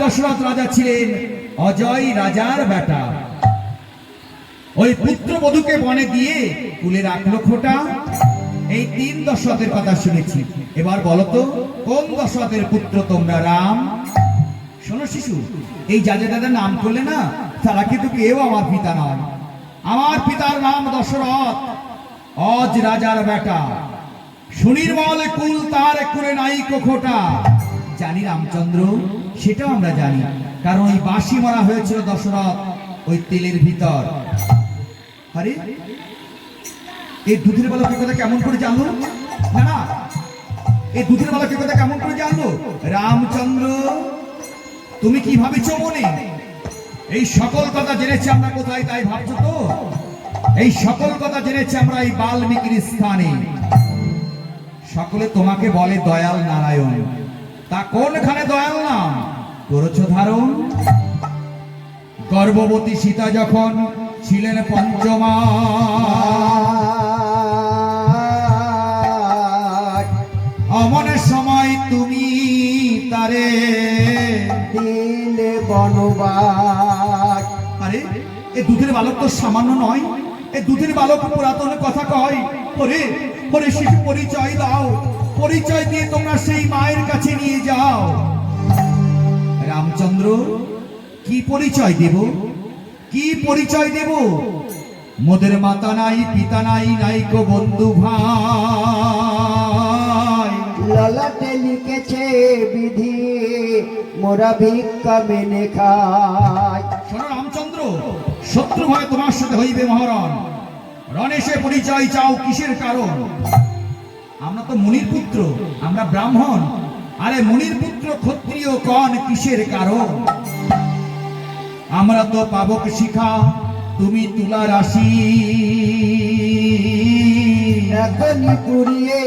দশরথ রাজা ছিলেন অজয় রাজার বেটা। ওই পুত্র বধূকে বনে দিয়ে কুলে রাখলো খোটা। এই 3 দশরথের কথা শুনেছি। এবার বলো তো কোন দশরথের পুত্র তোমরা? রাম। শোনো শিশু, এই যাদের দাদা নাম করলে না, তারা কিন্তু কেউ আমার পিতা নয়। আমার পিতার নাম দশরথ, অজ রাজার বেটা। সুনির্মল কুল তার কুলে নাই খোটা। জানি রামচন্দ্র, সেটাও আমরা জানি, কারণ ওই বাঁশি মারা হয়েছিল দশরথ ওই তেলের ভিতর। আরে এই দুধের বালকের কথা কেমন করে জানলো? না না, এই দুধের বালকের কথা কেমন করে জানলো? রামচন্দ্র, তুমি কি ভাবিছ মনে? এই সকল কথা জেনেছি আমরা কোথায় তাই ভাবছো তো? এই সকল কথা জেনেছি আমরা এই বাল্মীকির স্থানে। সকলে তোমাকে বলে দয়াল নারায়ণ। তা কোনখানে দয়াল নাম করেছ ধারণ? গর্ভবতী সীতা যখন ছিলেন পঞ্চমা, অমনের সময় তুমি তারে দিলে বনবাস। আরে এ দুধের বালক তো সামান্য নয়, এ দুধের বালক পুরাতন কথা কয়। ওরে ওরে শিশু, পরিচয় দাও, পরিচয় দিয়ে তোমরা সেই মায়ের কাছে নিয়ে যাও। রামচন্দ্র, কি পরিচয় দেব? কি পরিচয় দেব? মোদের মাতা নাই, পিতা নাই, নাই কো বন্ধু ভাই। ললাটে লিখেছে বিধি, মোরা ভিক্ষা মেনে খাই। শোনো রামচন্দ্র, শত্রু ভয়ে তোমার সাথে হইবে মহরণ। রণে সে পরিচয় চাও কিসের কারণ? আমরা তো মুনির পুত্র, আমরা ব্রাহ্মণ। আরে মুনির পুত্র ক্ষত্রিয় কন কিসের কারণ? আমরা তো পাবক শিখা, তুমি তুলা রাশি। এখনই পুড়িয়ে